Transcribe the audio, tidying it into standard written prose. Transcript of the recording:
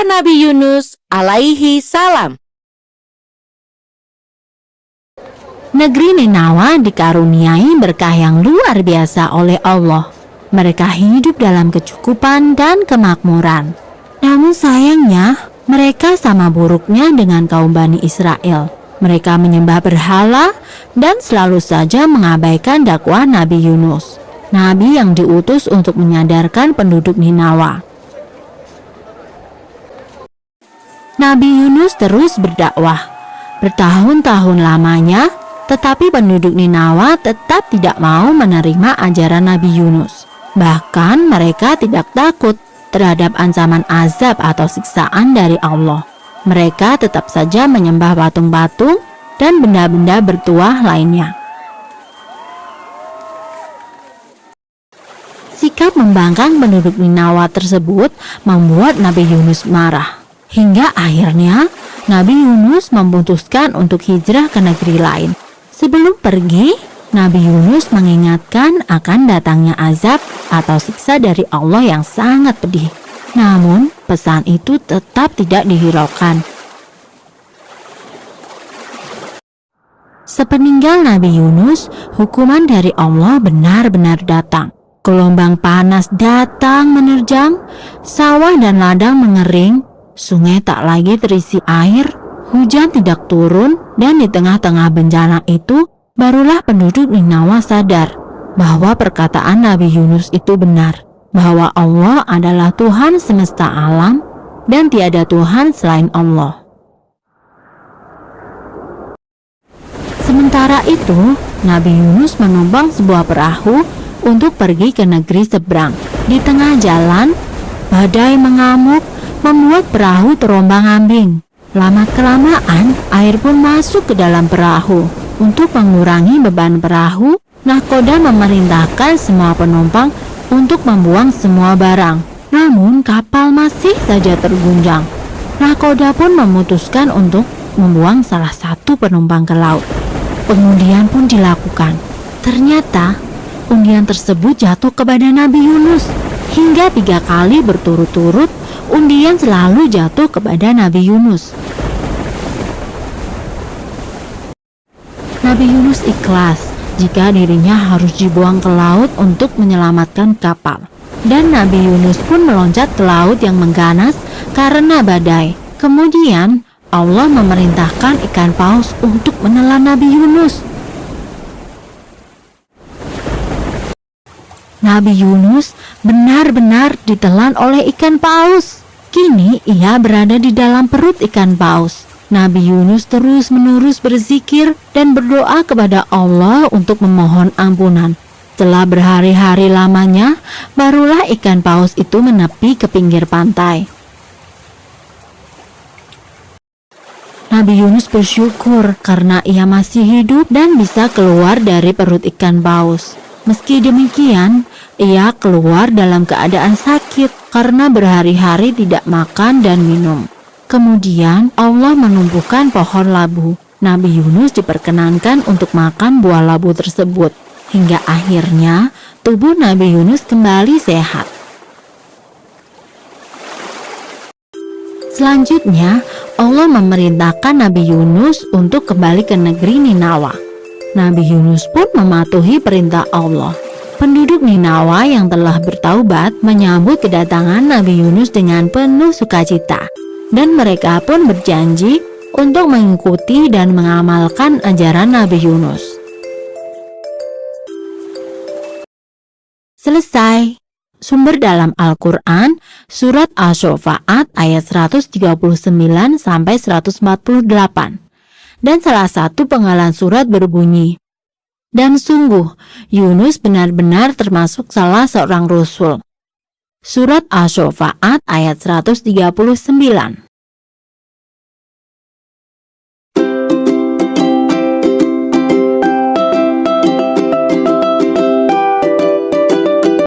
kisah Nabi Yunus alaihi salam. Negeri Ninawa dikaruniai berkah yang luar biasa oleh Allah. Mereka hidup dalam kecukupan dan kemakmuran. Namun sayangnya, mereka sama buruknya dengan kaum Bani Israel. Mereka menyembah berhala dan selalu saja mengabaikan dakwah Nabi Yunus, Nabi yang diutus untuk menyadarkan penduduk Ninawa. Nabi Yunus terus berdakwah bertahun-tahun lamanya, tetapi penduduk Ninawa tetap tidak mau menerima ajaran Nabi Yunus. Bahkan mereka tidak takut terhadap ancaman azab atau siksaan dari Allah. Mereka tetap saja menyembah patung-patung dan benda-benda bertuah lainnya. Sikap membangkang penduduk Ninawa tersebut membuat Nabi Yunus marah. Hingga akhirnya Nabi Yunus memutuskan untuk hijrah ke negeri lain. Sebelum pergi, Nabi Yunus mengingatkan akan datangnya azab atau siksa dari Allah yang sangat pedih. Namun, pesan itu tetap tidak dihiraukan. Sepeninggal Nabi Yunus, hukuman dari Allah benar-benar datang. Gelombang panas datang menerjang, sawah dan ladang mengering, sungai tak lagi terisi air, hujan tidak turun, dan di tengah-tengah bencana itu, barulah penduduk Ninawa sadar bahwa perkataan Nabi Yunus itu benar, bahwa Allah adalah Tuhan semesta alam dan tiada Tuhan selain Allah. Sementara itu, Nabi Yunus menumpang sebuah perahu untuk pergi ke negeri seberang. Di tengah jalan, badai mengamuk membuat perahu terombang-ambing. Lama-kelamaan, air pun masuk ke dalam perahu. Untuk mengurangi beban perahu, nahkoda memerintahkan semua penumpang untuk membuang semua barang. Namun kapal masih saja terguncang. Nahkoda pun memutuskan untuk membuang salah satu penumpang ke laut. Pengundian pun dilakukan. Ternyata undian tersebut jatuh kepada Nabi Yunus. Hingga 3 kali berturut-turut undian selalu jatuh kepada Nabi Yunus. Nabi Yunus ikhlas jika dirinya harus dibuang ke laut untuk menyelamatkan kapal. Dan Nabi Yunus pun meloncat ke laut yang mengganas karena badai. Kemudian Allah memerintahkan ikan paus untuk menelan Nabi Yunus. Nabi Yunus benar-benar ditelan oleh ikan paus. Kini ia berada di dalam perut ikan paus. Nabi Yunus terus-menerus berzikir dan berdoa kepada Allah untuk memohon ampunan. Setelah berhari-hari lamanya, barulah ikan paus itu menepi ke pinggir pantai. Nabi Yunus bersyukur karena ia masih hidup dan bisa keluar dari perut ikan paus. Meski demikian, ia keluar dalam keadaan sakit karena berhari-hari tidak makan dan minum. Kemudian Allah menumbuhkan pohon labu. Nabi Yunus diperkenankan untuk makan buah labu tersebut. Hingga akhirnya tubuh Nabi Yunus kembali sehat. Selanjutnya, Allah memerintahkan Nabi Yunus untuk kembali ke negeri Ninawa. Nabi Yunus pun mematuhi perintah Allah. Penduduk Ninawa yang telah bertaubat menyambut kedatangan Nabi Yunus dengan penuh sukacita. Dan mereka pun berjanji untuk mengikuti dan mengamalkan ajaran Nabi Yunus. Selesai. Sumber dalam Al-Quran, Surat Asy-Syu'ara ayat 139-148. Dan salah satu penggalan surat berbunyi, dan sungguh, Yunus benar-benar termasuk salah seorang Rasul. Surat Asy-Syu'ara ayat 139.